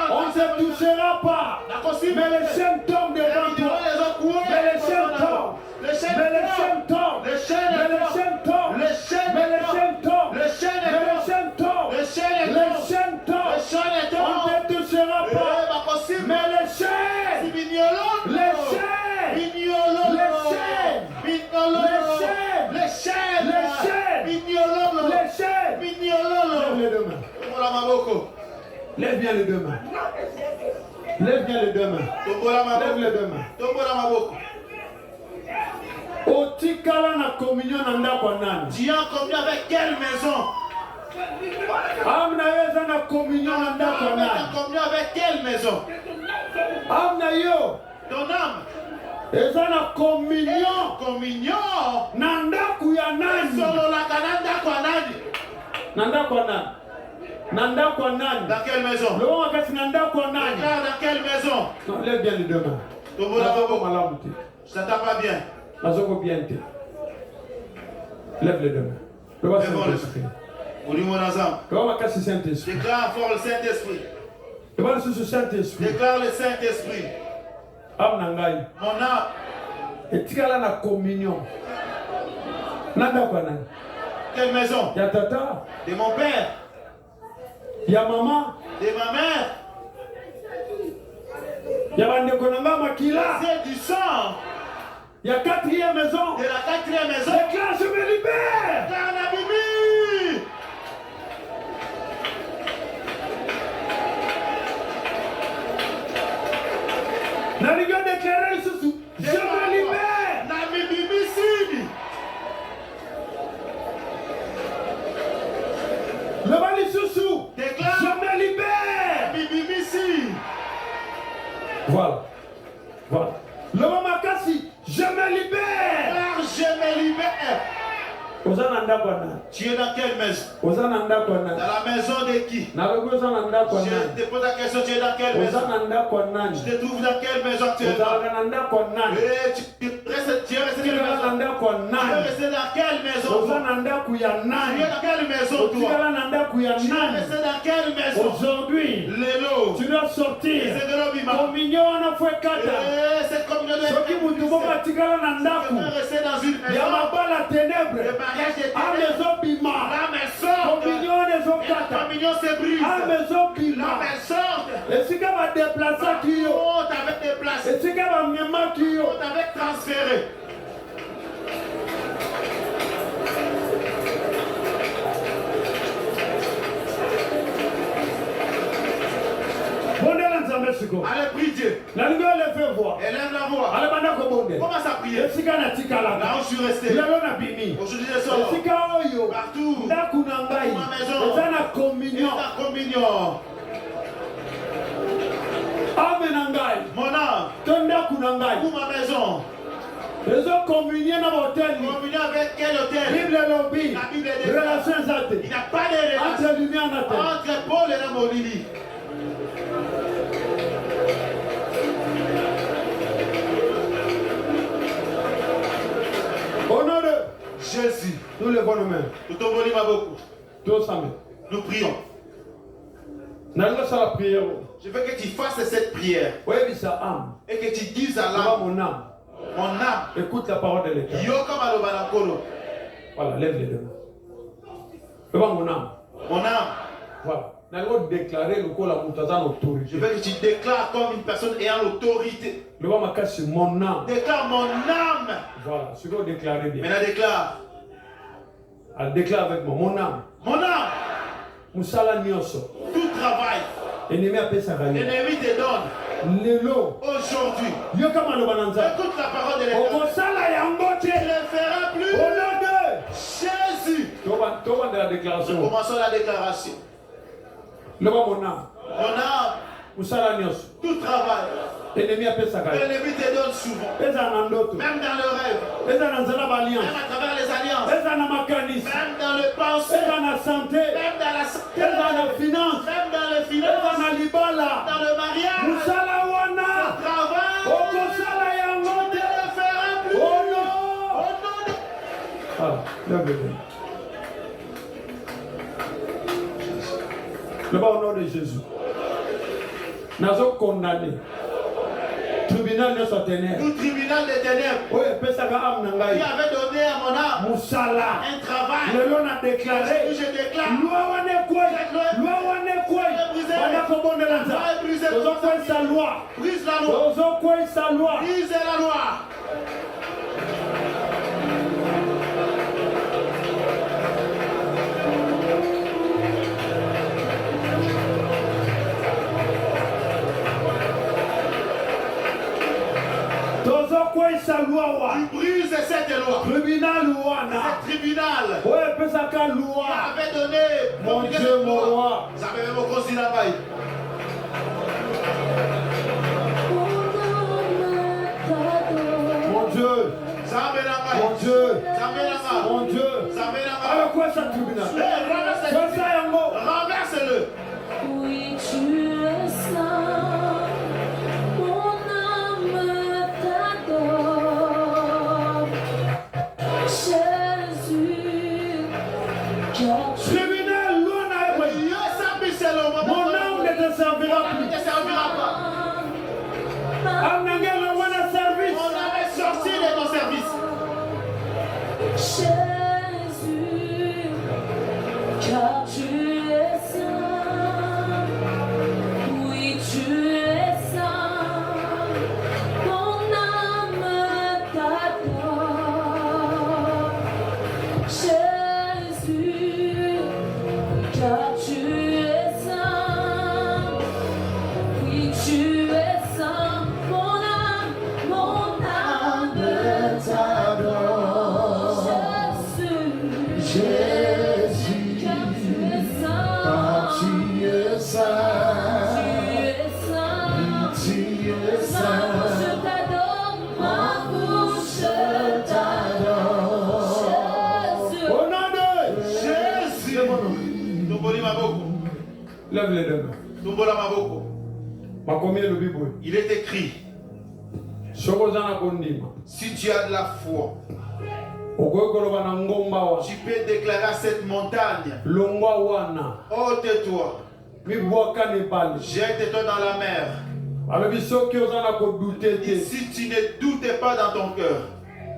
Speaker 2: on ne se touchera pas. Mais les chaînes tombent devant toi. Mais les chaînes tombent. Mais les chaînes tombent. Mais les chaînes tombent. Mais les chaînes tombent. Mais les chaînes tombent. Les chaînes tombent. On ne te touchera pas. Mais les chaînes. Les chaînes. Lève bien les deux mains. Lève bien les deux mains. Lève les deux mains. Otikala na communion na ndako nani?
Speaker 1: Tu as communion avec quelle maison?
Speaker 2: Amna yeza na communion na ndako nani?
Speaker 1: Tu as communion avec quelle maison?
Speaker 2: Amna yo.
Speaker 1: Ton âme.
Speaker 2: Eza na communion.
Speaker 1: Communion.
Speaker 2: Na ndako ya nani?
Speaker 1: Solo la kananda kwa nani?
Speaker 2: Na ndako nani? Nanda kwa nani?
Speaker 1: Dans quelle maison?
Speaker 2: Le wakati nanda kwa nani?
Speaker 1: Dans quelle maison?
Speaker 2: Non, lève bien les deux mains.
Speaker 1: Je t'entends pas bien.
Speaker 2: Lève les deux mains. Le Saint-Esprit.
Speaker 1: Déclare fort le Saint-Esprit.
Speaker 2: Saint-Esprit.
Speaker 1: Déclare le Saint-Esprit. Mon âme.
Speaker 2: Et tu as la communion. Nanda kwa nani?
Speaker 1: Quelle maison?
Speaker 2: Ya tata.
Speaker 1: De mon père.
Speaker 2: Il y a maman.
Speaker 1: De ma mère.
Speaker 2: Il y a Bandekonanga Makila.
Speaker 1: C'est du sang.
Speaker 2: Il y a quatrième maison.
Speaker 1: De la quatrième maison.
Speaker 2: Déclare, je me libère.
Speaker 1: Déclare la Bible.
Speaker 2: Naliga déclarer sous. Je me libère.
Speaker 1: La Bible ici.
Speaker 2: Le Bali Soussou,
Speaker 1: déclare,
Speaker 2: je me libère.
Speaker 1: Bibimisi.
Speaker 2: Voilà. Voilà. Le Mamakasi, je me libère.
Speaker 1: Car je me libère. Tu es dans quelle maison? Dans la maison de qui? Je te pose la question, tu es dans quelle maison? Je te trouve dans quelle maison actuellement? Tu es resté dans quelle maison? Tu es dans quelle maison toi? Tu es resté dans quelle maison?
Speaker 2: Aujourd'hui, tu dois sortir. Communion on fait
Speaker 1: cette communion de
Speaker 2: tu
Speaker 1: peux rester dans une maison. Le mariage de ténèbres. La maison. La communion se brise. La maison.
Speaker 2: Et si tu as déplacé,
Speaker 1: on t'avait déplacé.
Speaker 2: Et si tu as
Speaker 1: on t'avait transféré. Allez, prie Dieu.
Speaker 2: Elle
Speaker 1: Élève la voix. Commence à prier. Là où je suis resté. Aujourd'hui, je sors. Partout. Pour ma maison. Et ta communion. Mon âme. Pour ma maison. Communier avec quel hôtel? La Bible dit. Il n'y a pas de relation entre Paul et la Molili.
Speaker 2: Au nom de
Speaker 1: Jésus,
Speaker 2: nous levons nos mains.
Speaker 1: Nous prions.
Speaker 2: Je
Speaker 1: veux que tu fasses cette prière et que tu dises à l'âme,
Speaker 2: mon âme, écoute la parole de l'État. Voilà, lève les deux mains. Devant mon âme.
Speaker 1: Mon âme.
Speaker 2: Voilà. Je
Speaker 1: veux que tu déclares comme une personne ayant l'autorité.
Speaker 2: Mon âme.
Speaker 1: Déclare mon âme.
Speaker 2: Voilà, ce que vous déclarez bien.
Speaker 1: Maintenant déclare.
Speaker 2: Elle déclare avec moi. Mon âme.
Speaker 1: Mon âme.
Speaker 2: Moussala Nyoso.
Speaker 1: Tout travail.
Speaker 2: L'ennemi
Speaker 1: te donne. Aujourd'hui. Écoute la parole de l'Éternel. Tu ne le feras plus.
Speaker 2: Au nom de
Speaker 1: Jésus.
Speaker 2: Commençons
Speaker 1: la déclaration.
Speaker 2: Mon âme.
Speaker 1: Tout travail.
Speaker 2: L'ennemi
Speaker 1: te donne souvent. Même dans le rêve. Même à travers les alliances. Même dans le pensée.
Speaker 2: Même dans la santé.
Speaker 1: Même dans la santé.
Speaker 2: Même dans les finances.
Speaker 1: Même dans les finances. Dans le mariage. Le travail. Tu ne le feras plus.
Speaker 2: Au nom de Jésus. Nous sommes condamnés. Tribunal de sa ténèbre.
Speaker 1: Tout tribunal des ténèbres.
Speaker 2: Qui
Speaker 1: avait donné à mon âme un travail.
Speaker 2: Je déclaré.
Speaker 1: Je déclare. Brise la loi. Brise la loi. Tu brises cette loi. Ce tribunal. Avait donné.
Speaker 2: Mon Dieu, mon roi.
Speaker 1: Vous avez même au là-bas.
Speaker 2: Mon Dieu. Mon Dieu. Mon Dieu. Alors quoi ça tribunal?
Speaker 1: Renverse-le.
Speaker 3: Oui, tu es saint. Mon âme t'adore. Jésus.
Speaker 2: Tribunal, mon âme ne te servira plus.
Speaker 1: On avait sorti de ton service.
Speaker 3: Jésus, car tu es saint. Oui, tu es saint. Mon âme t'adore. Jésus, car tu es saint. Oui, tu es saint. Mon âme t'adore. Jésus, car tu es saint. Tu es saint. Je t'adore, ma bouche t'adore. Jésus.
Speaker 2: Au nom de
Speaker 1: Jésus.
Speaker 2: Lève les deux mains. Il
Speaker 1: est écrit, si tu as de la foi, tu peux déclarer à cette montagne, ôte-toi, jette-toi dans la mer. Et si tu ne doutes pas dans ton cœur,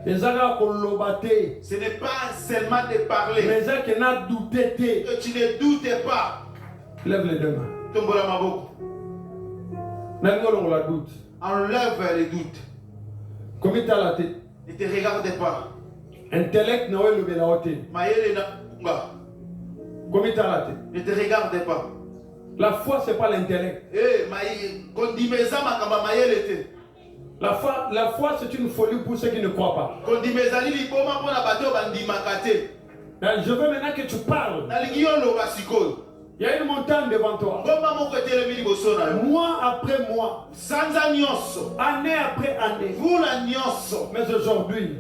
Speaker 1: ce n'est pas seulement de parler, que tu ne doutes pas.
Speaker 2: Lève les deux mains.
Speaker 1: Enlève les doutes. Ne te regarde pas.
Speaker 2: Intellect na wewe bela wote.
Speaker 1: Mayele na unga.
Speaker 2: Komita late.
Speaker 1: Ne te regarde pas.
Speaker 2: La foi, ce n'est pas l'intellect. La foi, c'est une folie pour ceux qui ne croient pas. Je veux maintenant que tu parles. Il y a une montagne devant toi. Mois après mois. Année après année. Mais aujourd'hui,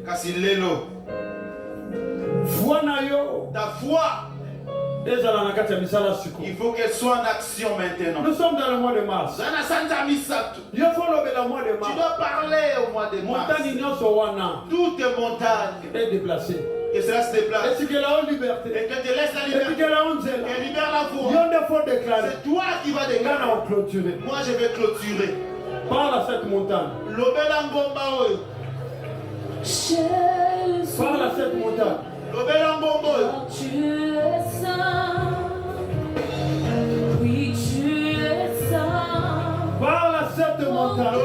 Speaker 1: ta foi, il faut qu'elle soit en action maintenant.
Speaker 2: Nous sommes dans le mois de mars.
Speaker 1: Tu dois parler au mois de mars. Toutes les montagnes
Speaker 2: est déplacée.
Speaker 1: Que cela se déplace.
Speaker 2: Et que la liberté.
Speaker 1: Et que te laisse la liberté.
Speaker 2: Et que la
Speaker 1: libère la foi. C'est toi qui vas déclarer. Moi je vais clôturer.
Speaker 2: Parle à cette montagne. Parle à cette montagne.
Speaker 3: Tu es saint. Oui, tu es saint.
Speaker 2: Parle à cette montagne.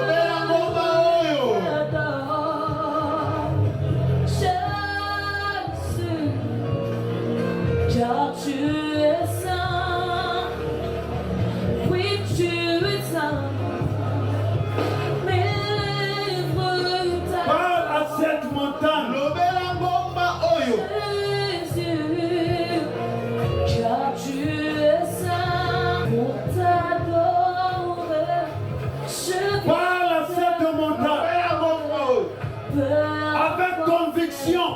Speaker 3: Car tu es saint, oui tu es saint, mes lèvres
Speaker 2: parle à cette montagne,
Speaker 3: Jésus, car tu es saint, pour t'adorer, je
Speaker 2: parle à cette montagne, avec conviction.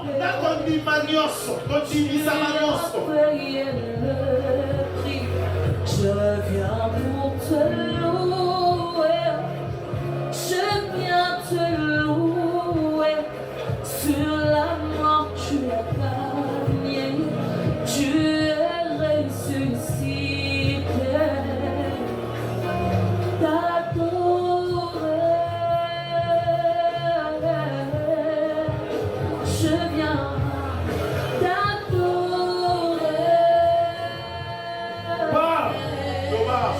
Speaker 3: Je viens pour te louer, je viens te louer. Sur la mort tu as gagné, tu es ressuscité. T'adorer, je viens.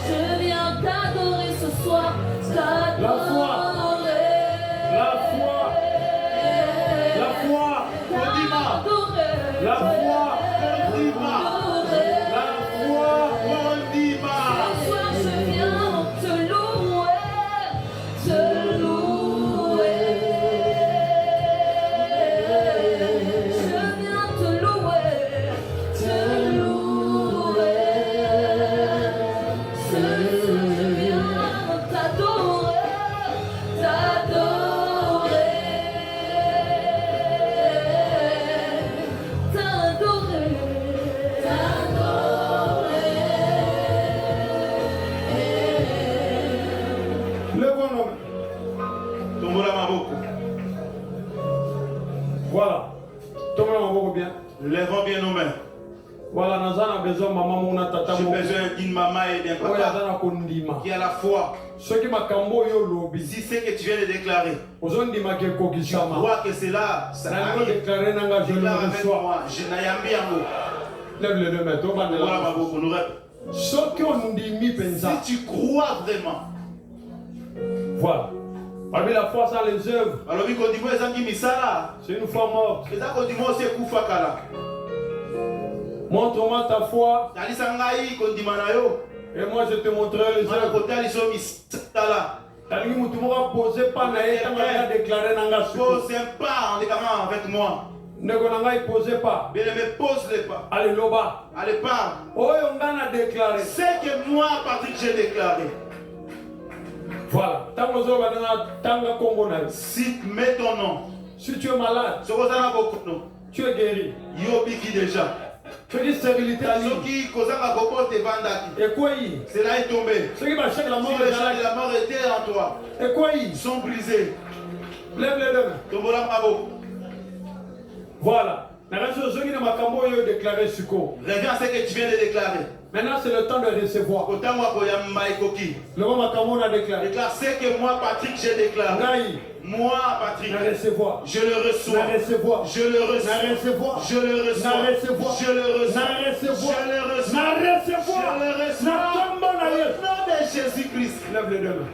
Speaker 3: Je viens t'adorer ce soir, t'adorer.
Speaker 2: La foi, la foi, la foi, la foi, la foi.
Speaker 3: Ce soir je viens te louer, te louer. Je viens te louer, te louer. Je viens t'adorer, t'adorer, t'adorer, t'adorer.
Speaker 2: Levons-nous. Voilà. Tombons bien.
Speaker 1: Lèvons bien nos mains.
Speaker 2: Voilà, nous avons besoin maman mon tata
Speaker 1: j'ai besoin d'une maman et d'un papa qui a la foi.
Speaker 2: Ce qui m'a camboyé
Speaker 1: si c'est que tu viens de déclarer,
Speaker 2: je
Speaker 1: crois que c'est là, ça arrive. Déclare avec moi.
Speaker 2: Lève les deux mains.
Speaker 1: Si tu crois vraiment,
Speaker 2: voilà. Parmi la foi sans les œuvres,
Speaker 1: c'est
Speaker 2: une foi morte. Montre-moi ta foi. Et moi je te montrerai les œuvres. Pose un pas en
Speaker 1: déclarant avec moi.
Speaker 2: Ne pose pas.
Speaker 1: Bien aimé, pose les pas.
Speaker 2: Allez, loba.
Speaker 1: Allez, parle. C'est que moi, Patrick, j'ai déclaré.
Speaker 2: Voilà.
Speaker 1: Si mets ton nom.
Speaker 2: Si tu es malade, tu es guéri.
Speaker 1: Yobiki déjà.
Speaker 2: Ce qui stérilité à lui. Et quoi y?
Speaker 1: Cela est tombé.
Speaker 2: Ce qui va chercher la mort,
Speaker 1: si les gens de la mort étaient en toi.
Speaker 2: Et quoi y?
Speaker 1: Sont brisés.
Speaker 2: Lève les deux. Voilà. Reviens à ce
Speaker 1: que tu viens de déclarer.
Speaker 2: Maintenant, c'est le temps de recevoir. Le moment où on a déclaré.
Speaker 1: Déclare ce que moi, Patrick, j'ai déclaré. Moi, Patrick, je le reçois. Je le reçois. Je le reçois. Je le reçois. Je le reçois. Au nom de Jésus-Christ.
Speaker 2: Lève les deux mains.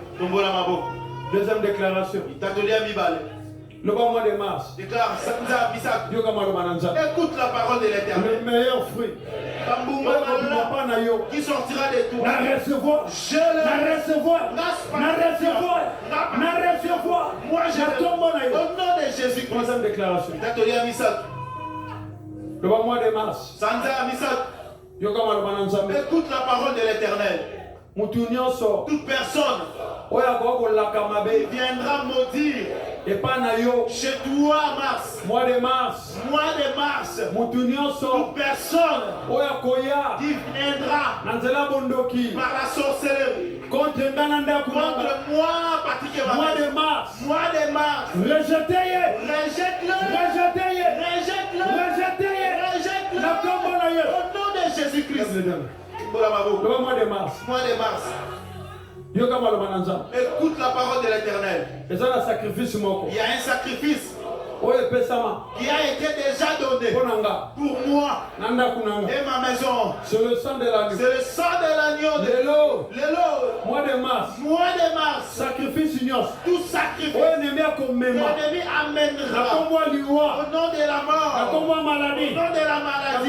Speaker 2: Deuxième déclaration. Le mois de mars.
Speaker 1: Déclare Isaac.
Speaker 2: Écoute
Speaker 1: Écoute la parole de l'Éternel.
Speaker 2: Le meilleur fruit.
Speaker 1: Qui sortira de toi.
Speaker 2: Na recevoir.
Speaker 1: Je le
Speaker 2: recevoir.
Speaker 1: Moi je le. Au nom de Jésus-Christ.
Speaker 2: Troisième déclaration. Le mois de mars.
Speaker 1: Écoute la parole de l'Éternel. Toute personne qui viendra maudire chez toi, Mars.
Speaker 2: Mois de mars.
Speaker 1: Toute personne qui viendra par la sorcellerie
Speaker 2: contre
Speaker 1: moi, Patrick Evans.
Speaker 2: Mois de mars.
Speaker 1: Rejetez-le. Au nom de Jésus-Christ.
Speaker 2: Le mois de mars.
Speaker 1: Écoute la parole de l'Éternel.
Speaker 2: Il y a un
Speaker 1: sacrifice qui a été déjà donné pour moi et ma maison.
Speaker 2: C'est le sang de l'agneau.
Speaker 1: L'élo.
Speaker 2: Mois de mars. Sacrifice union.
Speaker 1: Tout sacrifice.
Speaker 2: L'ennemi
Speaker 1: amènera au nom de la mort. Au nom de la maladie. Au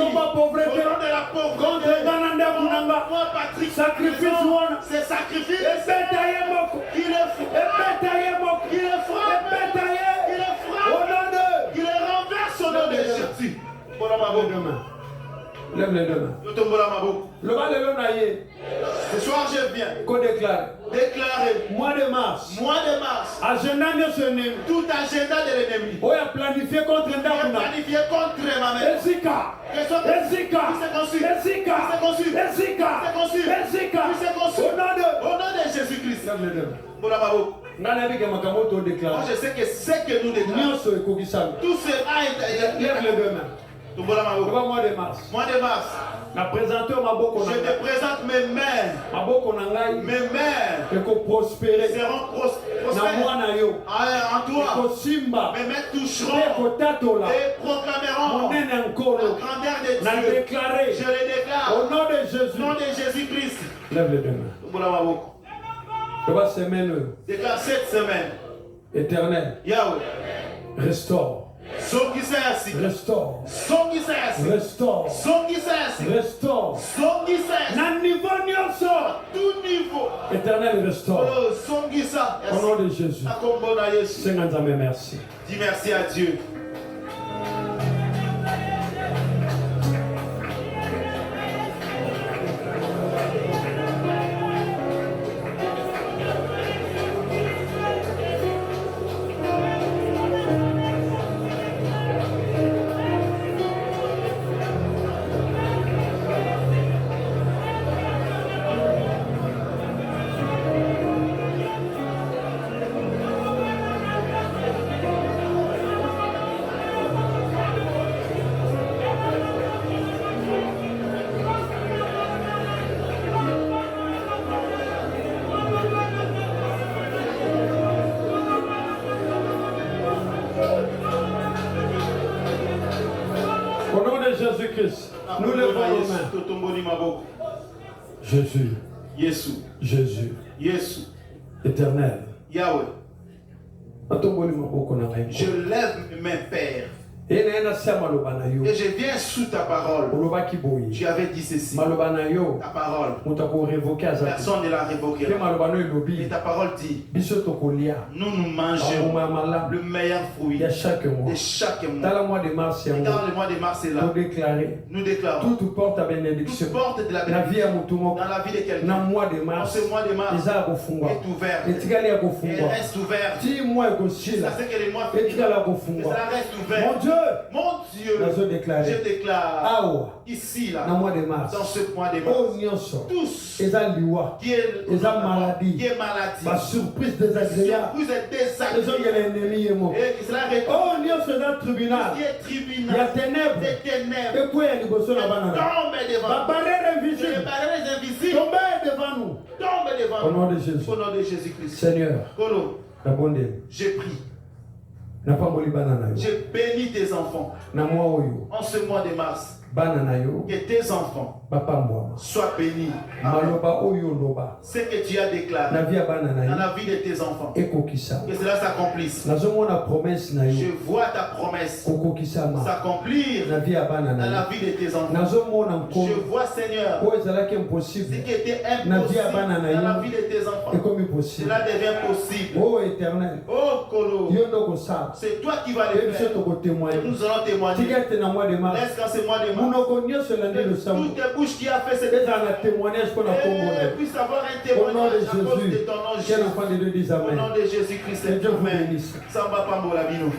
Speaker 1: nom de la pauvreté. Moi, Patrick,
Speaker 2: sacrifice.
Speaker 1: C'est sacrifice. Il est il les renverse au nom de Jésus.
Speaker 2: Lève les deux mains.
Speaker 1: Ce soir, je viens déclarer
Speaker 2: mois de mars. Agenda
Speaker 1: tout agenda de l'ennemi.
Speaker 2: Planifié contre
Speaker 1: ma mère. Au nom de Jésus-Christ. Moi, je sais que ce que nous déclarons, tout cela est
Speaker 2: lève les deux mains. Mois de mars. Je
Speaker 1: te présente mes mains. Mes mains seront prospères en toi. Mes mains toucheront et proclameront la grandeur de Dieu. Je les déclare
Speaker 2: au nom de
Speaker 1: nom de Jésus-Christ.
Speaker 2: Lève les deux mains.
Speaker 1: Déclare cette semaine.
Speaker 2: Éternel.
Speaker 1: Yahweh.
Speaker 2: Restaure.
Speaker 1: Restaure. Tout niveau.
Speaker 2: Éternel, restaure. Au nom de Jésus. Merci.
Speaker 1: Dis merci à Dieu.
Speaker 2: Jésus-Christ, nous levons nos mains. Jésus. Éternel.
Speaker 1: Yahweh. Je lève mes pères. Et je viens sous ta parole. Tu avais dit ceci. Ta parole. Personne ne l'a révoqué. Et ta parole dit. Nous mangeons le meilleur fruit de chaque mois.
Speaker 2: Dans le mois de mars,
Speaker 1: est là. Nous déclarons.
Speaker 2: Toute porte à bénédiction.
Speaker 1: Porte de la bénédiction. Dans la vie de quelqu'un.
Speaker 2: Dans ce mois de mars.
Speaker 1: Est ouverte. Elle reste ouverte. Jusqu'à ce que les mois finissent. Cela reste ouvert. Mon Dieu, je déclare ici, là, dans ce mois de mars, tous qui est maladie,
Speaker 2: surprise désagréable,
Speaker 1: et cela répond
Speaker 2: tribunal,
Speaker 1: il y a ténèbres,
Speaker 2: et puis il y a devant nous, au nom de Jésus-Christ. Seigneur,
Speaker 1: j'ai pris. Je bénis tes enfants en ce mois de mars. que tes enfants soient bénis. Ce que tu as déclaré dans la vie de tes enfants, que cela s'accomplisse. Je vois ta promesse s'accomplir dans la vie de tes enfants. Je vois, Seigneur, ce qui était impossible dans la vie de tes enfants, cela devient possible.
Speaker 2: Oh Éternel,
Speaker 1: Oh Kolo, c'est toi qui vas le faire. Nous allons témoigner. Laisse qu'en ce mois de mars, toutes les bouches qui a fait cette puisse avoir un témoignage à cause de ton nom, Jésus. Au nom de Jésus-Christ. Amen. Samba Pambo la Bino.